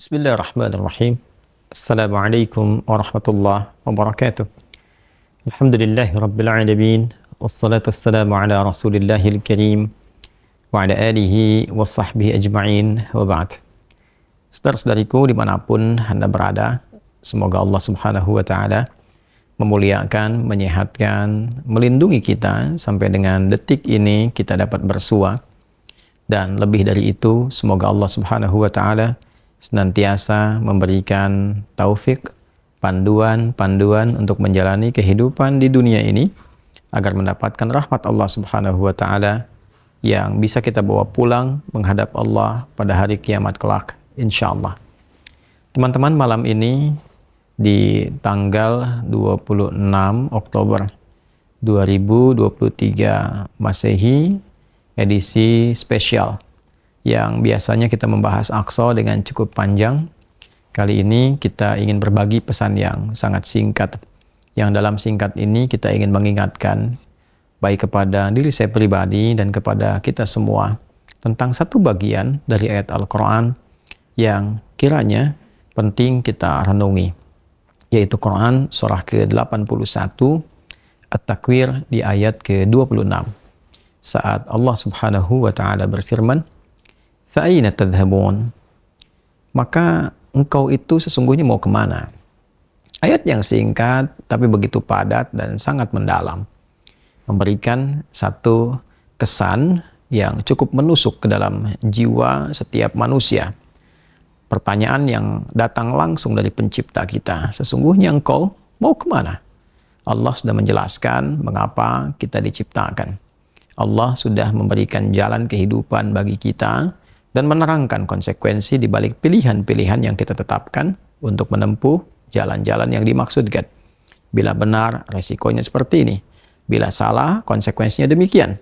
Bismillahirrahmanirrahim. Assalamualaikum warahmatullahi wabarakatuh. Alhamdulillahi rabbil alamin. Wassalatu wassalamu ala rasulillahil karim wa ala alihi wa sahbihi ajma'in wa ba'd. Saudara-saudariku dimanapun Anda berada, semoga Allah subhanahu wa ta'ala memuliakan, menyehatkan, melindungi kita sampai dengan detik ini kita dapat bersua. Dan lebih dari itu, semoga Allah subhanahu wa ta'ala senantiasa memberikan taufik, panduan untuk menjalani kehidupan di dunia ini agar mendapatkan rahmat Allah Subhanahu wa taala yang bisa kita bawa pulang menghadap Allah pada hari kiamat kelak insyaallah. Teman-teman, malam ini di tanggal 26 Oktober 2023 Masehi, edisi spesial yang biasanya kita membahas Aqsa dengan cukup panjang. Kali ini kita ingin berbagi pesan yang sangat singkat. Yang dalam singkat ini kita ingin mengingatkan baik kepada diri saya pribadi dan kepada kita semua tentang satu bagian dari ayat Al-Quran yang kiranya penting kita renungi, yaitu Quran surah ke-81 At-Takwir di ayat ke-26. Saat Allah Subhanahu wa ta'ala berfirman, "Fa'aina tadhhabun?" Maka engkau itu sesungguhnya mau kemana? Ayat yang singkat tapi begitu padat dan sangat mendalam, memberikan satu kesan yang cukup menusuk ke dalam jiwa setiap manusia. Pertanyaan yang datang langsung dari pencipta kita, sesungguhnya engkau mau kemana? Allah sudah menjelaskan mengapa kita diciptakan. Allah sudah memberikan jalan kehidupan bagi kita dan menerangkan konsekuensi di balik pilihan-pilihan yang kita tetapkan untuk menempuh jalan-jalan yang dimaksudkan. Bila benar, resikonya seperti ini. Bila salah, konsekuensinya demikian.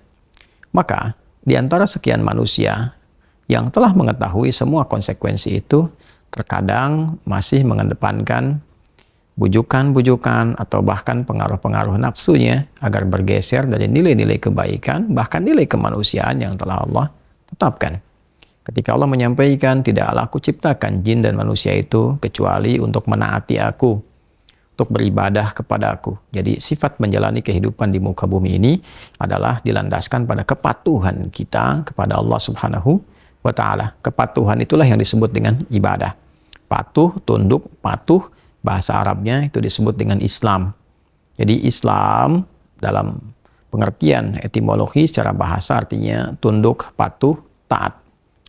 Maka, di antara sekian manusia yang telah mengetahui semua konsekuensi itu, terkadang masih mengedepankan bujukan-bujukan atau bahkan pengaruh-pengaruh nafsunya agar bergeser dari nilai-nilai kebaikan, bahkan nilai kemanusiaan yang telah Allah tetapkan. Ketika Allah menyampaikan, tidaklah aku ciptakan jin dan manusia itu kecuali untuk menaati aku, untuk beribadah kepada aku. Jadi sifat menjalani kehidupan di muka bumi ini adalah dilandaskan pada kepatuhan kita kepada Allah Subhanahu wa ta'ala. Kepatuhan itulah yang disebut dengan ibadah. Patuh, tunduk, patuh, bahasa Arabnya itu disebut dengan Islam. Jadi Islam dalam pengertian etimologi secara bahasa artinya tunduk, patuh, taat.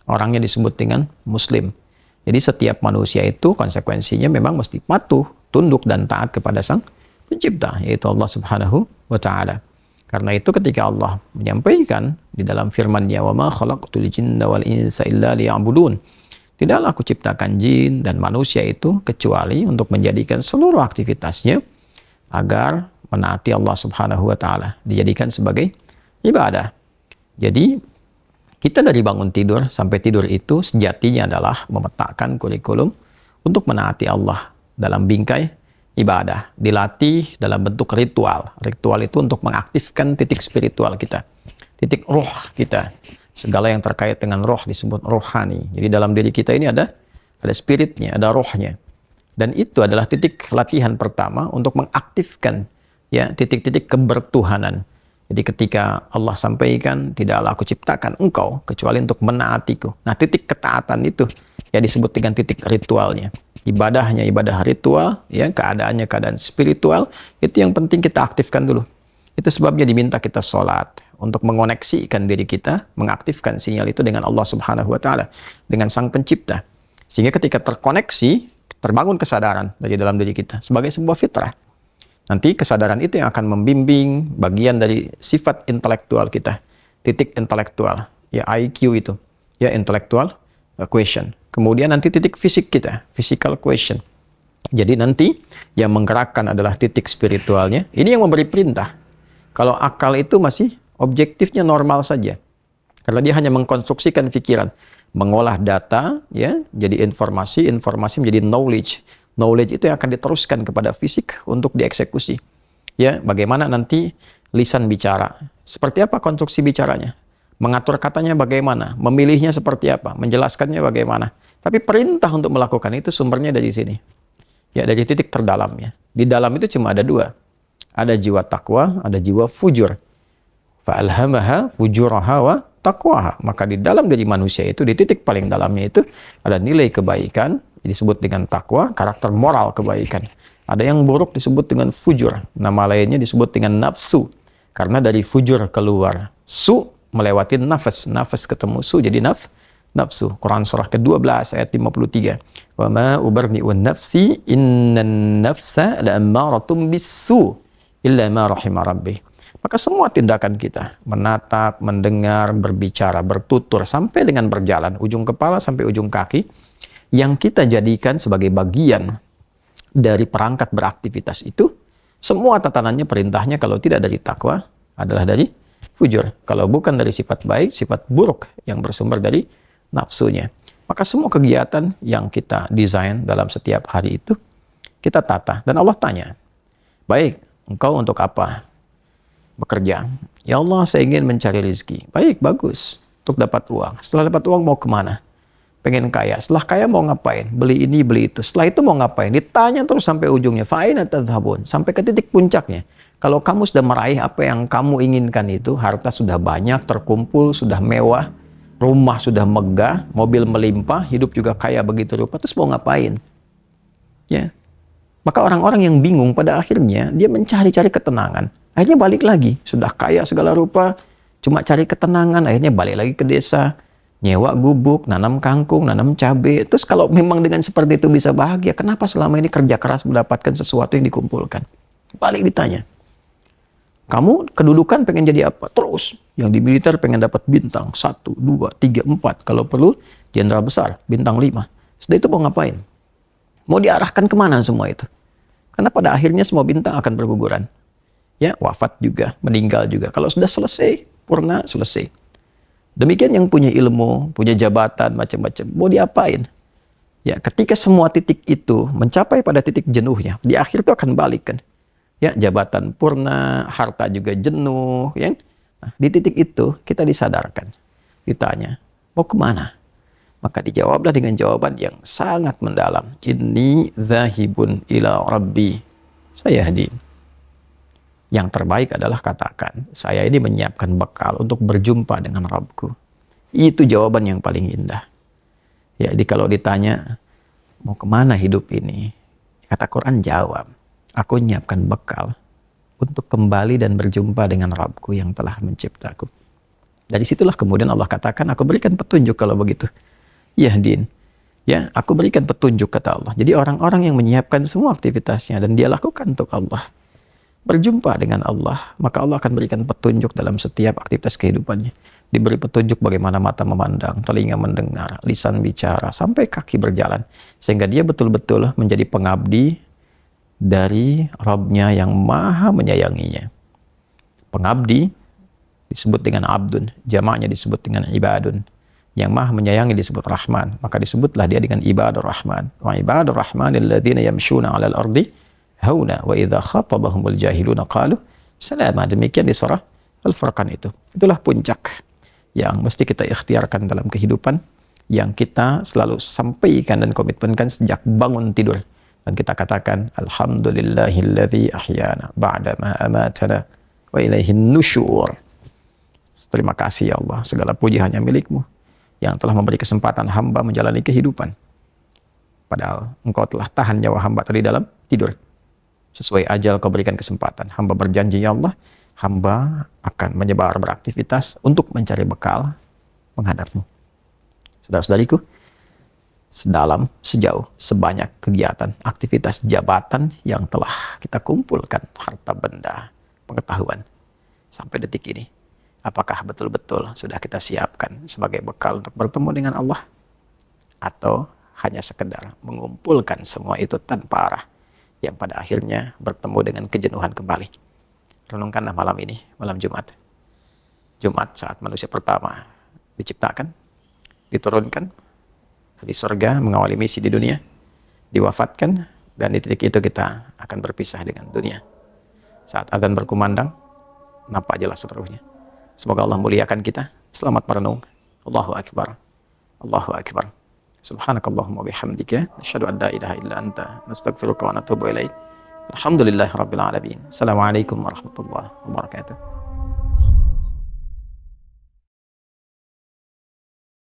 Orangnya disebut dengan Muslim. Jadi setiap manusia itu konsekuensinya memang mesti patuh, tunduk, dan taat kepada Sang Pencipta, yaitu Allah Subhanahu wa ta'ala. Karena itu ketika Allah menyampaikan di dalam firman-Nya, "Wa ma khalaqtul jinna wal insa illa liya'budun." Tidaklah aku ciptakan jin dan manusia itu kecuali untuk menjadikan seluruh aktivitasnya agar menaati Allah Subhanahu wa ta'ala, dijadikan sebagai ibadah. Jadi kita dari bangun tidur sampai tidur itu sejatinya adalah memetakan kurikulum untuk menaati Allah dalam bingkai ibadah. Dilatih dalam bentuk ritual. Ritual itu untuk mengaktifkan titik spiritual kita, titik roh kita. Segala yang terkait dengan roh disebut rohani. Jadi dalam diri kita ini ada spiritnya, ada rohnya. Dan itu adalah titik latihan pertama untuk mengaktifkan ya titik-titik kebertuhanan. Jadi ketika Allah sampaikan, tidaklah aku ciptakan engkau kecuali untuk menaatiku. Nah, titik ketaatan itu ya disebut dengan titik ritualnya. Ibadahnya ibadah ritual, ya keadaannya keadaan spiritual, itu yang penting kita aktifkan dulu. Itu sebabnya diminta kita sholat untuk mengoneksikan diri kita, mengaktifkan sinyal itu dengan Allah Subhanahu wa ta'ala, dengan Sang Pencipta. Sehingga ketika terkoneksi, terbangun kesadaran dari dalam diri kita sebagai sebuah fitrah. Nanti kesadaran itu yang akan membimbing bagian dari sifat intelektual kita, titik intelektual, ya IQ itu, ya intellectual question. Kemudian nanti titik fisik kita, physical question. Jadi nanti yang menggerakkan adalah titik spiritualnya. Ini yang memberi perintah. Kalau akal itu masih objektifnya normal saja. Karena dia hanya mengkonstruksikan pikiran, mengolah data, ya, jadi informasi menjadi knowledge. Knowledge itu yang akan diteruskan kepada fisik untuk dieksekusi. Ya, bagaimana nanti lisan bicara? Seperti apa konstruksi bicaranya? mengatur katanya bagaimana, memilihnya seperti apa, menjelaskannya bagaimana. Tapi perintah untuk melakukan itu sumbernya dari sini. Ya, dari titik terdalamnya. Di dalam itu cuma ada dua. Ada jiwa takwa, ada jiwa fujur. Fa'alhamaha fujuraha wa taqwaha. Maka di dalam diri manusia itu, di titik paling dalamnya itu, ada nilai kebaikan, disebut dengan takwa, karakter moral kebaikan. Ada yang buruk disebut dengan fujur. Nama lainnya disebut dengan nafsu. Karena dari fujur keluar su, melewati nafas. Nafas ketemu su, jadi nafsu. Quran surah ke-12 ayat 53. Wa ma ubarni'un nafsi innan nafsa la'ammaratum bisu illa ma rahima rabbi. Maka semua tindakan kita, menatap, mendengar, berbicara, bertutur, sampai dengan berjalan, ujung kepala sampai ujung kaki, yang kita jadikan sebagai bagian dari perangkat beraktivitas itu, semua tatanannya, perintahnya kalau tidak dari takwa, adalah dari fujur. Kalau bukan dari sifat baik, sifat buruk yang bersumber dari nafsunya. Maka semua kegiatan yang kita desain dalam setiap hari itu, kita tata. Dan Allah tanya, baik, engkau untuk apa bekerja? Ya Allah, saya ingin mencari rezeki. Baik, bagus. Untuk dapat uang. Setelah dapat uang mau kemana? Pengen kaya. Setelah kaya mau ngapain? Beli ini, beli itu. Setelah itu mau ngapain? Ditanya terus sampai ujungnya. Fa'aina tadhhabun. Sampai ke titik puncaknya. Kalau kamu sudah meraih apa yang kamu inginkan itu, harta sudah banyak, terkumpul, sudah mewah, rumah sudah megah, mobil melimpah, hidup juga kaya begitu rupa, terus mau ngapain? Ya. Maka orang-orang yang bingung pada akhirnya, dia mencari-cari ketenangan. Akhirnya balik lagi. Sudah kaya segala rupa, cuma cari ketenangan, akhirnya balik lagi ke desa, nyewa gubuk, nanam kangkung, nanam cabai. Terus kalau memang dengan seperti itu bisa bahagia, kenapa selama ini kerja keras mendapatkan sesuatu yang dikumpulkan? Balik ditanya. Kamu kedudukan pengen jadi apa? Terus. Yang di militer pengen dapat bintang. 1, 2, 3, 4. Kalau perlu, jenderal besar. Bintang 5. Setelah itu mau ngapain? Mau diarahkan kemana semua itu? Karena pada akhirnya semua bintang akan berguguran. Ya, wafat juga, meninggal juga. Kalau sudah selesai, purna, selesai. Demikian yang punya ilmu, punya jabatan, macam-macam. Mau diapain? Ya, ketika semua titik itu mencapai pada titik jenuhnya, di akhir itu akan balik kan. Ya, jabatan purna, harta juga jenuh, ya. Nah, di titik itu kita disadarkan. Ditanya, mau kemana? Maka dijawablah dengan jawaban yang sangat mendalam. Inni dzahibun ila rabbi sayahdin. Yang terbaik adalah katakan, saya ini menyiapkan bekal untuk berjumpa dengan Rabbku. Itu jawaban yang paling indah. Ya, jadi kalau ditanya, mau kemana hidup ini? Kata Quran jawab, aku menyiapkan bekal untuk kembali dan berjumpa dengan Rabbku yang telah menciptaku. Dari situlah kemudian Allah katakan, aku berikan petunjuk kalau begitu. Yahdin. Ya, aku berikan petunjuk kata Allah. Jadi orang-orang yang menyiapkan semua aktivitasnya dan dia lakukan untuk Allah, berjumpa dengan Allah, maka Allah akan berikan petunjuk dalam setiap aktivitas kehidupannya. Diberi petunjuk bagaimana mata memandang, telinga mendengar, lisan bicara, sampai kaki berjalan. Sehingga dia betul-betul menjadi pengabdi dari Rabb-Nya yang maha menyayanginya. Pengabdi disebut dengan abdun, jamaknya disebut dengan ibadun. Yang maha menyayangi disebut Rahman, maka disebutlah dia dengan ibadur Rahman. Wa ibadur Rahman alladzina yamshuna 'alal ardi hauna wa idza khatabahumul jahiluna qalu salama. Demikian di surah Al-Furqan itu. Itulah puncak yang mesti kita ikhtiarkan dalam kehidupan, yang kita selalu sampaikan dan komitmenkan sejak bangun tidur. Dan kita katakan alhamdulillahilladzi ahyana ba'da ma amatana wa ilaihin nusyur. Terima kasih ya Allah, segala puji hanya milik-Mu yang telah memberi kesempatan hamba menjalani kehidupan. Padahal Engkau telah tahan nyawa hamba tadi dalam tidur. Sesuai ajal Kau berikan kesempatan. Hamba berjanji ya Allah, hamba akan menyebar beraktivitas untuk mencari bekal menghadap-Mu. Saudara-saudariku, sedalam, sejauh, sebanyak kegiatan, aktivitas jabatan yang telah kita kumpulkan, harta benda, pengetahuan, sampai detik ini, apakah betul-betul sudah kita siapkan sebagai bekal untuk bertemu dengan Allah? Atau hanya sekedar mengumpulkan semua itu tanpa arah, yang pada akhirnya bertemu dengan kejenuhan kembali? Renungkanlah malam ini, malam Jumat. Jumat saat manusia pertama diciptakan, diturunkan di surga, mengawali misi di dunia, diwafatkan, dan di titik itu kita akan berpisah dengan dunia. Saat azan berkumandang, nampak jelas seluruhnya. Semoga Allah muliakan kita, Selamat merenung. Allahu Akbar. Allahu Akbar. Subhanakallahumma bihamdika asyhadu an la ilaha illa anta nastaghfiruka wa natubu ilaik. Alhamdulillahirabbil alamin. Assalamualaikum warahmatullahi wabarakatuh.